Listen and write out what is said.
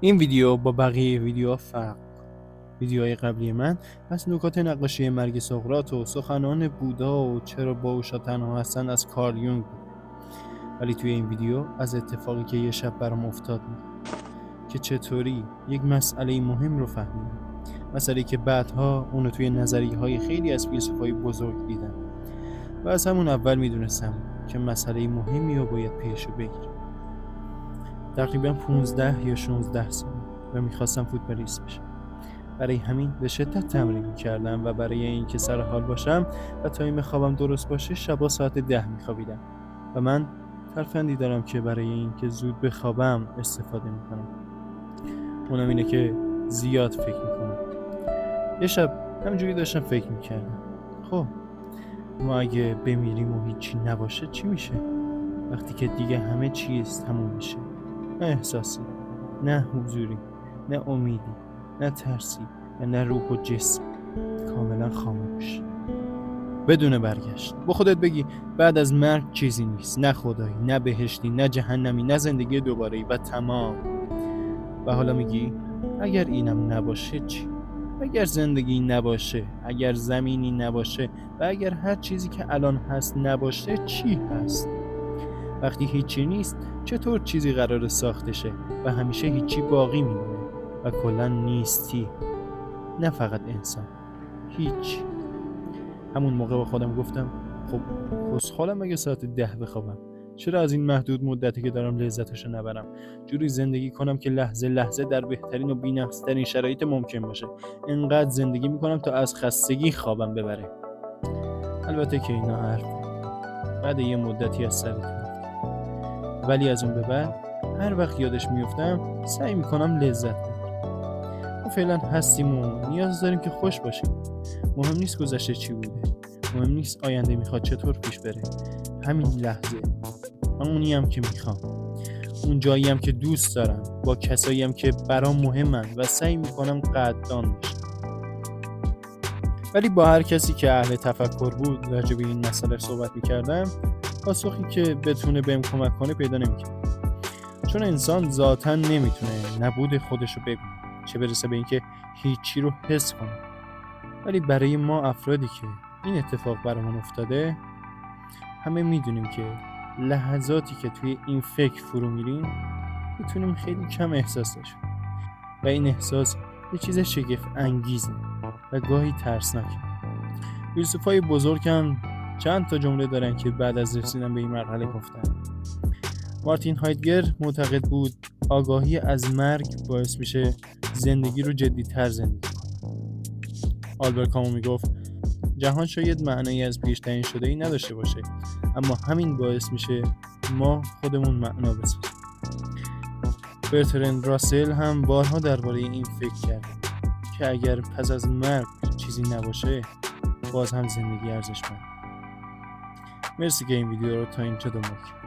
این ویدیو با بقیه ویدیوها فرق ویدیوهای قبلی من از نکات نقاشی مرگ سقراط و سخنان بودا و چرا باهوشا تنها هستن از کارل یونگ بود. ولی توی این ویدیو از اتفاقی که یه شب برام افتاد که چطوری یک مسئله مهم رو فهمیدم، مسئله که بعدها اونو توی نظریه‌های خیلی از فیلسوفای بزرگ دیدم و از همون اول میدونستم که مسئله مهمی رو باید پیشو بگیرم. تقریبا 15 یا 16 سال و میخواستم فوتبالیست بشم. برای همین به شدت تمرین میکردم و برای اینکه سر حال باشم و تایم خوابم درست باشه شبا ساعت 10 میخوابیدم و من ترفندی دارم که برای اینکه زود بخوابم استفاده میکنم. اونم اینه که زیاد فکر میکنم. یه شب همینجوری داشتم فکر میکردم، خب ما اگه بمیریم و هیچی نباشه چی میشه؟ وقتی که دیگه همه چیز تموم میشه، نه احساسی، نه حضوری، نه امیدی، نه ترسی و نه روح و جسم، کاملا خاموش، بدون برگشت. با خودت بگی بعد از مرگ چیزی نیست، نه خدایی، نه بهشتی، نه جهنمی، نه زندگی دوباره‌ای و تمام. و حالا میگی اگر اینم نباشه چی؟ اگر زندگی نباشه، اگر زمینی نباشه و اگر هر چیزی که الان هست نباشه چی هست؟ وقتی هیچی نیست چطور چیزی قراره ساخته شه و همیشه هیچی باقی میمونه و کلا نیستی؟ نه فقط انسان، هیچ. همون موقع با خودم گفتم خب خوشحالم اگه ساعت 10 بخوابم، چرا از این محدود مدتی که دارم لذتشو نبرم؟ جوری زندگی کنم که لحظه لحظه در بهترین و بی‌نقص‌ترین شرایط ممکن باشه. انقدر زندگی میکنم تا از خستگی خوابم ببره. البته که اینا حرف بعد یه مدتی از سرت میفته، ولی از اون به بعد هر وقت یادش میفتم سعی میکنم لذت ببرم. ما فعلا هستیم و نیاز داریم که خوش باشیم. مهم نیست گذشته چی بوده، مهم نیست آینده میخواد چطور پیش بره. همین لحظه، اونی هم که میخوام، اون جایی هم که دوست دارم، با کسایی هم که برام مهمن و سعی میکنم قدردان بشم. ولی با هر کسی که اهل تفکر بود راجع به این مسئله صحبت میکردم، پاسخی که بتونه بهم کمک کنه پیدا نمیکنم. چون انسان ذاتاً نمیتونه نبود خودشو ببینه، چه برسه به اینکه هیچی رو حس کنه. ولی برای ما افرادی که این اتفاق برامون افتاده، همه میدونیم که لحظاتی که توی این فکر فرو میریم میتونیم خیلی کم احساس داشت و این احساس یه چیز شگفت انگیزه و گاهی ترسناکه. فیلسوفای بزرگ هم چند تا جمله دارن که بعد از رسیدن به این مرحله گفتن. مارتین هایدگر معتقد بود آگاهی از مرگ باعث میشه زندگی رو جدی‌تر زندگی کنیم. آلبرت کامو میگفت جهان شاید معنایی از پیش تعیین شده‌ای نداشته باشه، اما همین باعث میشه ما خودمون معنا بسازیم. برتراند راسل هم بارها درباره این فکر کرده که اگر پس از مرگ چیزی نباشه باز هم زندگی ارزشمند. مرسی که این ویدیو رو تا اینجا دنبال کردید.